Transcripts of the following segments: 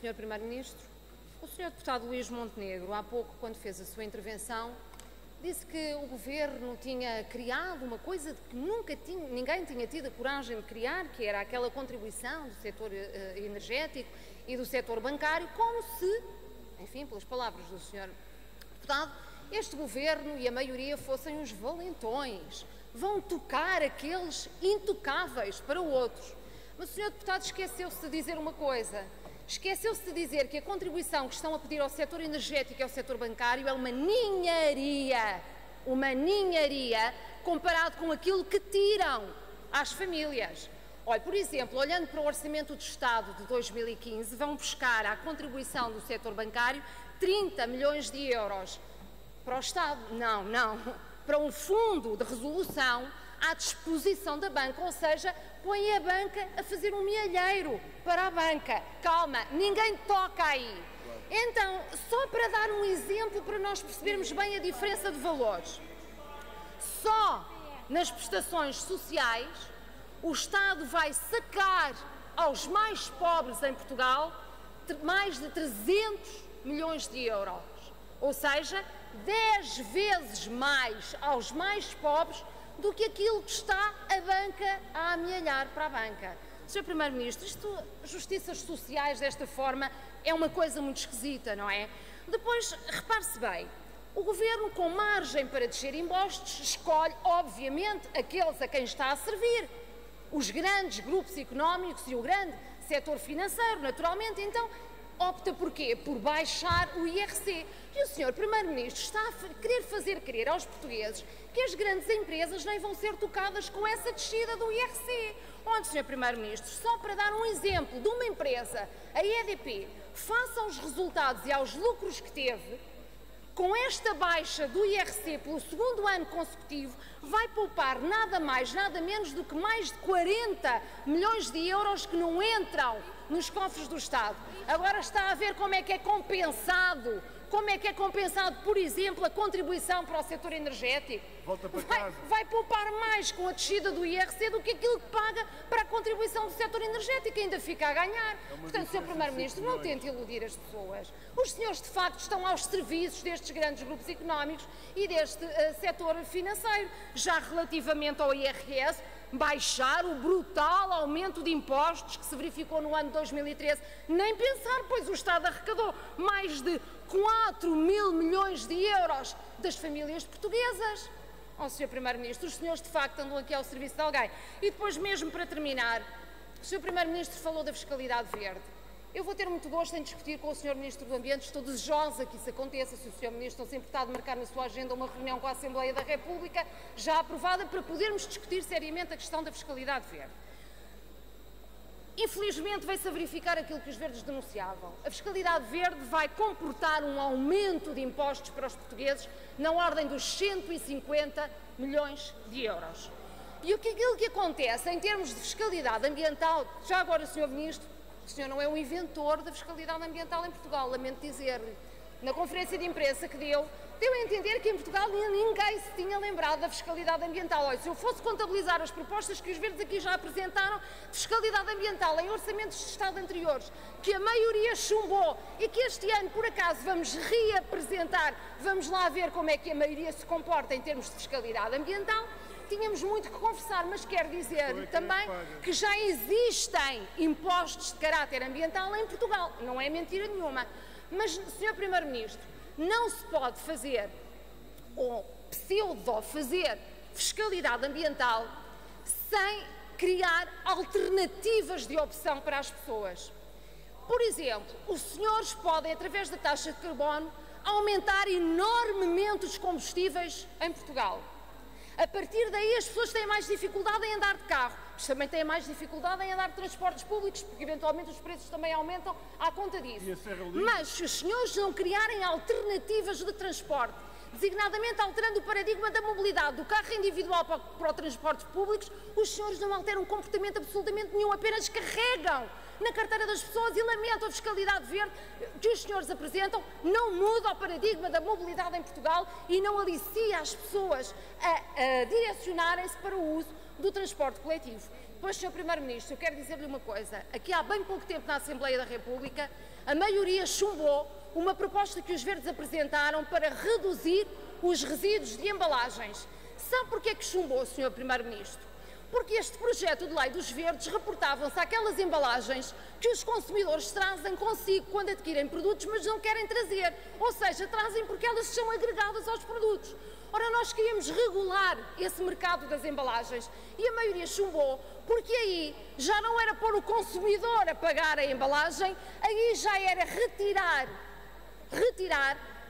Sr. Primeiro-Ministro, o Sr. Deputado Luís Montenegro, há pouco, quando fez a sua intervenção, disse que o Governo tinha criado uma coisa que ninguém tinha tido a coragem de criar, que era aquela contribuição do setor energético e do setor bancário, como se, enfim, pelas palavras do Sr. Deputado, este Governo e a maioria fossem os valentões, vão tocar aqueles intocáveis para outros. Mas o Sr. Deputado esqueceu-se de dizer uma coisa. Esqueceu-se de dizer que a contribuição que estão a pedir ao setor energético e ao setor bancário é uma ninharia comparado com aquilo que tiram às famílias. Olha, por exemplo, olhando para o Orçamento do Estado de 2015, vão buscar à contribuição do setor bancário 30 milhões de euros. Para o Estado? Não. Para um fundo de resolução à disposição da banca, ou seja, põe a banca a fazer um mielheiro para a banca. Calma, ninguém toca aí. Então, só para dar um exemplo para nós percebermos bem a diferença de valores, só nas prestações sociais o Estado vai sacar aos mais pobres em Portugal mais de 300 milhões de euros. Ou seja, 10 vezes mais aos mais pobres do que aquilo que está a banca a amealhar para a banca. Sr. Primeiro-Ministro, justiças sociais desta forma é uma coisa muito esquisita, não é? Depois, repare-se bem, o Governo, com margem para descer impostos, escolhe, obviamente, aqueles a quem está a servir. Os grandes grupos económicos e o grande setor financeiro, naturalmente, então, opta por quê? Por baixar o IRC. E o Sr. Primeiro-Ministro está a querer fazer crer aos portugueses que as grandes empresas nem vão ser tocadas com essa descida do IRC. Onde, Sr. Primeiro-Ministro, só para dar um exemplo de uma empresa, a EDP, face aos resultados e aos lucros que teve, com esta baixa do IRC pelo segundo ano consecutivo, vai poupar nada mais, nada menos do que mais de 40 milhões de euros que não entram nos cofres do Estado. Agora está a ver como é que é compensado, por exemplo, a contribuição para o setor energético. Volta para casa. Vai poupar mais com a descida do IRC do que aquilo que paga para a contribuição do setor energético, ainda fica a ganhar. Portanto, Sr. Primeiro-Ministro, não tente iludir as pessoas. Os senhores, de facto, estão aos serviços destes grandes grupos económicos e deste setor financeiro. Já relativamente ao IRS, baixar o brutal aumento de impostos que se verificou no ano de 2013, nem pensar, pois o Estado arrecadou mais de 4 mil milhões de euros das famílias portuguesas. Sr. Primeiro-Ministro, os senhores de facto andam aqui ao serviço de alguém. E depois, mesmo para terminar, o Sr. Primeiro-Ministro falou da fiscalidade verde. Eu vou ter muito gosto em discutir com o Sr. Ministro do Ambiente, estou desejosa que isso aconteça, se o Sr. Ministro não se importar de marcar na sua agenda uma reunião com a Assembleia da República, já aprovada, para podermos discutir seriamente a questão da fiscalidade verde. Infelizmente veio-se a verificar aquilo que os verdes denunciavam. A fiscalidade verde vai comportar um aumento de impostos para os portugueses na ordem dos 150 milhões de euros. E aquilo que acontece em termos de fiscalidade ambiental, já agora, Sr. Ministro, o senhor não é o inventor da fiscalidade ambiental em Portugal, lamento dizer-lhe. Na conferência de imprensa que deu a entender que em Portugal ninguém se tinha lembrado da fiscalidade ambiental. Olha, se eu fosse contabilizar as propostas que os verdes aqui já apresentaram de fiscalidade ambiental em orçamentos de Estado anteriores, que a maioria chumbou e que este ano, por acaso, vamos reapresentar, vamos lá ver como é que a maioria se comporta em termos de fiscalidade ambiental, tínhamos muito que conversar, mas quero dizer também que já existem impostos de caráter ambiental em Portugal, não é mentira nenhuma. Mas, Sr. Primeiro-Ministro, não se pode fazer, ou pseudo-fazer, fiscalidade ambiental sem criar alternativas de opção para as pessoas. Por exemplo, os senhores podem, através da taxa de carbono, aumentar enormemente os combustíveis em Portugal. A partir daí as pessoas têm mais dificuldade em andar de carro, mas também têm mais dificuldade em andar de transportes públicos, porque eventualmente os preços também aumentam à conta disso. Mas se os senhores não criarem alternativas de transporte, designadamente alterando o paradigma da mobilidade do carro individual para os transportes públicos, os senhores não alteram um comportamento absolutamente nenhum, apenas carregam na carteira das pessoas e lamentam a fiscalidade verde que os senhores apresentam, não muda o paradigma da mobilidade em Portugal e não alicia as pessoas a direcionarem-se para o uso do transporte coletivo. Pois, Sr. Primeiro-Ministro, eu quero dizer-lhe uma coisa. Aqui há bem pouco tempo na Assembleia da República, a maioria chumbou uma proposta que os Verdes apresentaram para reduzir os resíduos de embalagens. Sabe porquê que chumbou, Sr. Primeiro-Ministro? Porque este projeto de lei dos Verdes reportavam-se àquelas embalagens que os consumidores trazem consigo quando adquirem produtos, mas não querem trazer. Ou seja, trazem porque elas são agregadas aos produtos. Ora, nós queríamos regular esse mercado das embalagens e a maioria chumbou, porque aí já não era pôr o consumidor a pagar a embalagem, aí já era retirar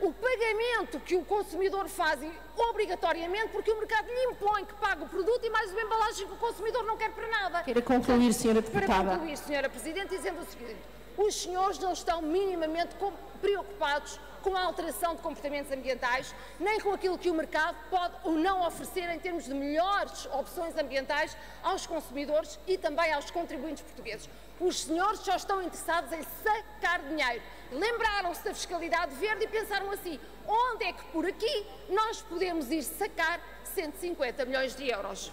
o pagamento que o consumidor faz obrigatoriamente, porque o mercado lhe impõe que pague o produto e mais uma embalagem que o consumidor não quer para nada. Queira concluir, Sra. Deputada. Para concluir, Sra. Presidente, dizendo o seguinte: os senhores não estão minimamente preocupados com a alteração de comportamentos ambientais, nem com aquilo que o mercado pode ou não oferecer em termos de melhores opções ambientais aos consumidores e também aos contribuintes portugueses. Os senhores só estão interessados em sacar dinheiro. Lembraram-se da fiscalidade verde e pensaram assim: onde é que por aqui nós podemos ir sacar 150 milhões de euros?